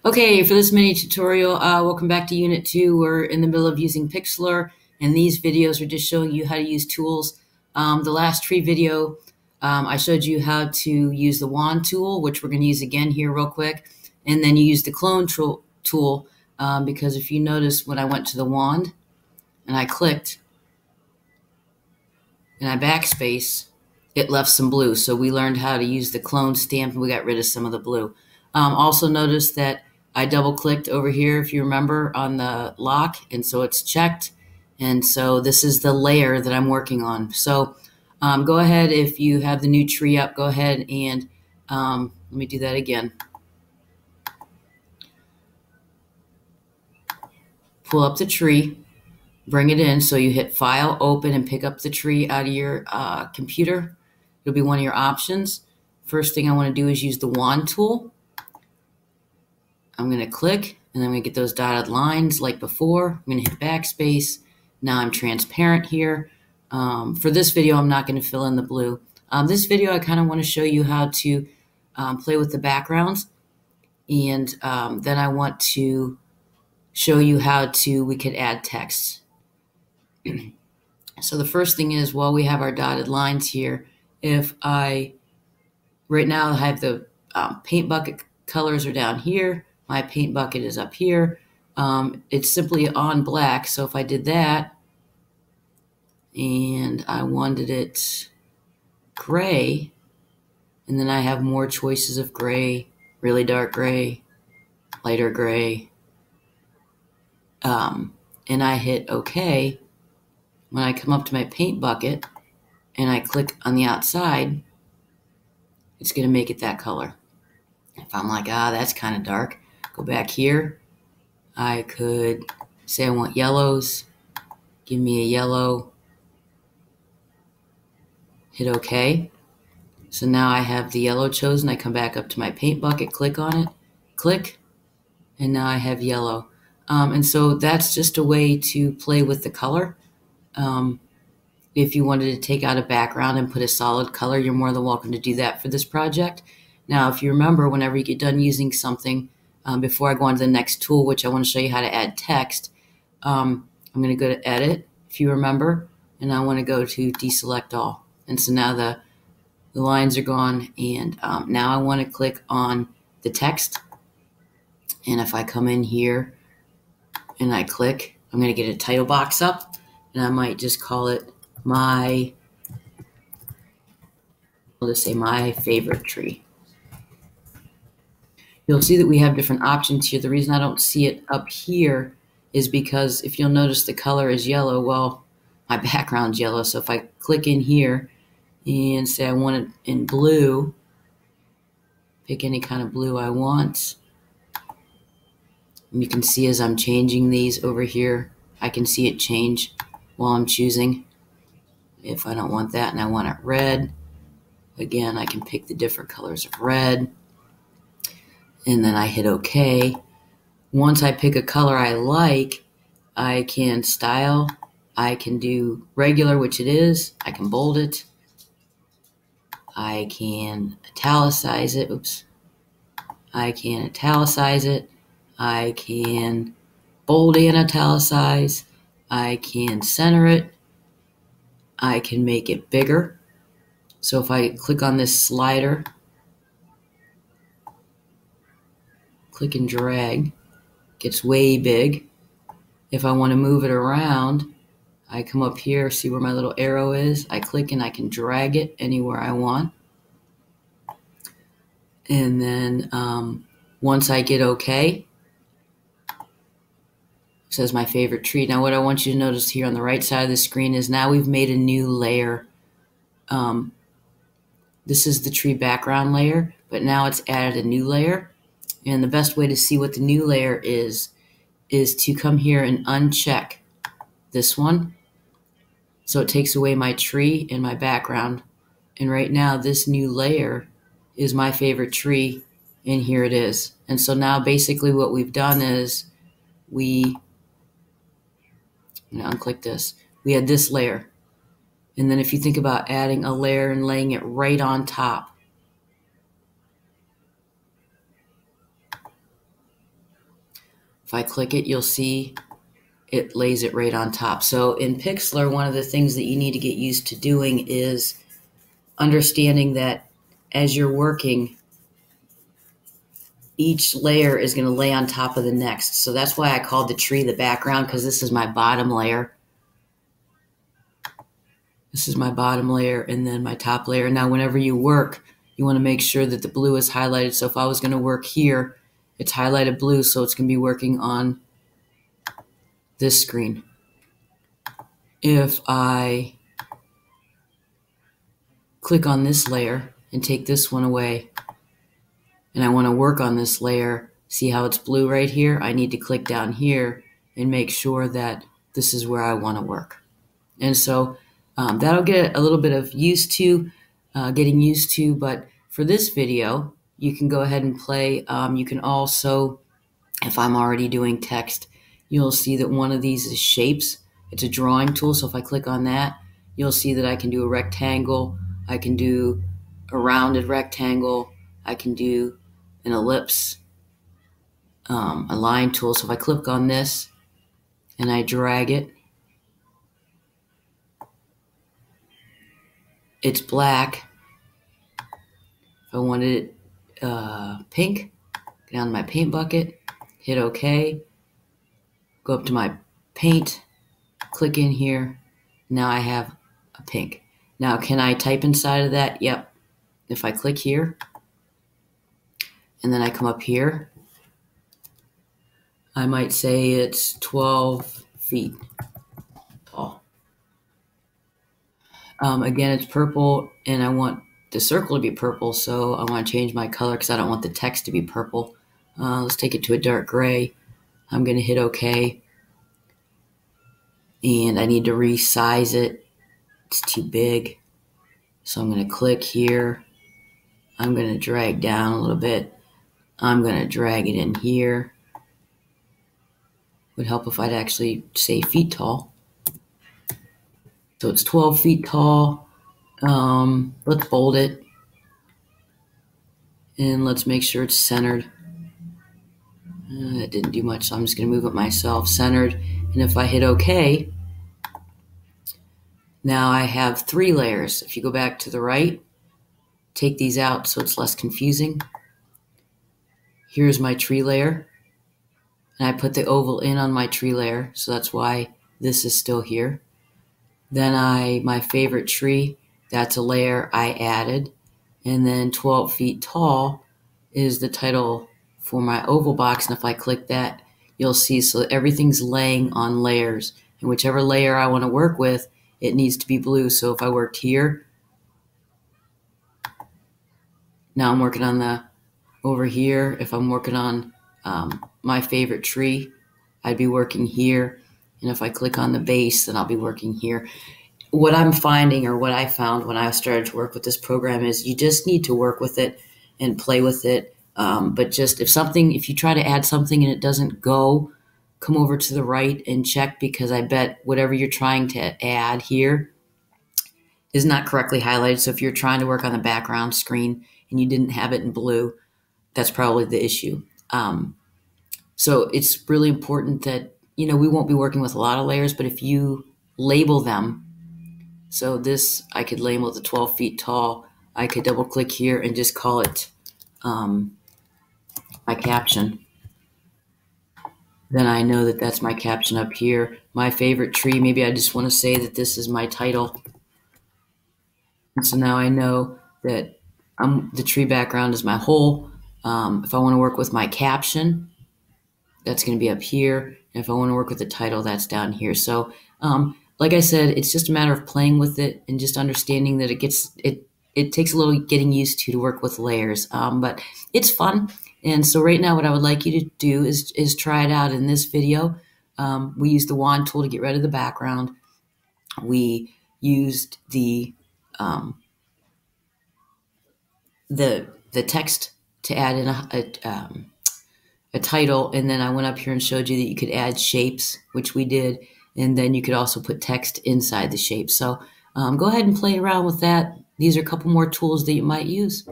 Okay, for this mini tutorial, welcome back to Unit 2. We're in the middle of using PIXLR, and these videos are just showing you how to use tools. The last tree video, I showed you how to use the wand tool, which we're going to use again here real quick, and then you use the clone tool, because if you notice when I went to the wand and I clicked and I backspace, it left some blue. So we learned how to use the clone stamp and we got rid of some of the blue. Also notice that I double clicked over here, if you remember, on the lock, and so it's checked. And so this is the layer that I'm working on. So go ahead, if you have the new tree up, go ahead and let me do that again. Pull up the tree, bring it in. So you hit File, Open, and pick up the tree out of your computer. It'll be one of your options. First thing I want to do is use the wand tool. I'm going to click, and then I'm going to get those dotted lines like before. I'm going to hit backspace. Now I'm transparent here. For this video, I'm not going to fill in the blue. This video, I kind of want to show you how to play with the backgrounds. And then I want to show you how we could add text. So the first thing is, while we have our dotted lines here, right now I have the paint bucket colors are down here. My paint bucket is up here. It's simply on black. So if I did that and I wanted it gray, and then I have more choices of gray, really dark gray, lighter gray, and I hit OK, when I come up to my paint bucket and I click on the outside, it's going to make it that color. If I'm like, that's kind of dark, go back here. I could say I want yellows. Give me a yellow. Hit OK. So now I have the yellow chosen. I come back up to my paint bucket, click on it, click, and now I have yellow. And so that's just a way to play with the color. If you wanted to take out a background and put a solid color, you're more than welcome to do that for this project. Now, if you remember, whenever you get done using something, before I go on to the next tool, which I want to show you how to add text, I'm going to go to Edit, if you remember, and I want to go to Deselect All. And so now the lines are gone, and now I want to click on the text. And if I come in here and I click, I'm going to get a title box up, and I might just call it I'll just say my favorite tree. You'll see that we have different options here. The reason I don't see it up here is because if you'll notice the color is yellow, well, my background's yellow. So if I click in here and say I want it in blue, pick any kind of blue I want. And you can see as I'm changing these over here, I can see it change while I'm choosing. If I don't want that and I want it red, again, I can pick the different colors of red. And then I hit OK. Once I pick a color I like, I can style. I can do regular, which it is. I can bold it. I can italicize it. Oops. I can italicize it. I can bold and italicize. I can center it. I can make it bigger. So if I click on this slider, click and drag, it gets way big. If I want to move it around, I come up here, see where my little arrow is. I click and I can drag it anywhere I want. And then once I get OK, it says my favorite tree. Now what I want you to notice here on the right side of the screen is now we've made a new layer. This is the tree background layer, but now it's added a new layer. And the best way to see what the new layer is to come here and uncheck this one. So it takes away my tree and my background. And right now this new layer is my favorite tree, and here it is. And so now basically what we've done is I'm going to unclick this. We had this layer. And then if you think about adding a layer and laying it right on top, If I click it, you'll see it lays it right on top. So in PIXLR, one of the things that you need to get used to doing is understanding that as you're working, each layer is going to lay on top of the next. So that's why I called the tree the background, because this is my bottom layer. This is my bottom layer and then my top layer. Now, whenever you work, you want to make sure that the blue is highlighted. So if I was going to work here, it's highlighted blue, so it's going to be working on this screen. If I click on this layer and take this one away, and I want to work on this layer, see how it's blue right here? I need to click down here and make sure that this is where I want to work. And so that'll get a little bit of getting used to, but for this video, you can go ahead and play. You can also, if I'm already doing text, you'll see that one of these is shapes. It's a drawing tool, so if I click on that, you'll see that I can do a rectangle, I can do a rounded rectangle, I can do an ellipse, a line tool. So if I click on this and I drag it, it's black. If I wanted it pink, go down to my paint bucket, hit OK, go up to my paint, click in here. Now I have a pink. Now, can I type inside of that? Yep. If I click here, and then I come up here, I might say it's 12 feet tall. Again, it's purple, and I want the circle to be purple, so I want to change my color because I don't want the text to be purple. Let's take it to a dark gray. I'm going to hit OK, and I need to resize it. It's too big, so I'm going to click here. I'm going to drag down a little bit. I'm going to drag it in here. Would help if I'd actually say feet tall. So it's 12 feet tall. Let's bold it. And let's make sure it's centered. That didn't do much, so I'm just going to move it myself. Centered. And if I hit OK, now I have 3 layers. If you go back to the right, take these out so it's less confusing. Here's my tree layer. And I put the oval in on my tree layer, so that's why this is still here. Then my favorite tree, that's a layer I added. And then 12 feet tall is the title for my oval box. And if I click that, you'll see, so everything's laying on layers. And whichever layer I want to work with, it needs to be blue. So if I worked here, now I'm working on over here. If I'm working on my favorite tree, I'd be working here. And if I click on the base, then I'll be working here. What I'm finding, or what I found when I started to work with this program, is you just need to work with it and play with it. But just if you try to add something and it doesn't go, come over to the right and check, because I bet whatever you're trying to add here is not correctly highlighted. So if you're trying to work on the background screen and you didn't have it in blue, that's probably the issue. So it's really important that, we won't be working with a lot of layers, but if you label them, so this, I could label the 12 feet tall. I could double click here and just call it my caption. Then I know that that's my caption up here. My favorite tree, maybe I just want to say that this is my title. And so now I know that the tree background is my whole. If I want to work with my caption, that's going to be up here. And if I want to work with the title, that's down here. So, like I said, it's just a matter of playing with it and just understanding that it takes a little getting used to work with layers. But it's fun. And so right now, what I would like you to do is try it out in this video. We used the wand tool to get rid of the background. We used the text to add in a title, and then I went up here and showed you that you could add shapes, which we did, and then you could also put text inside the shape. So go ahead and play around with that. These are a couple more tools that you might use.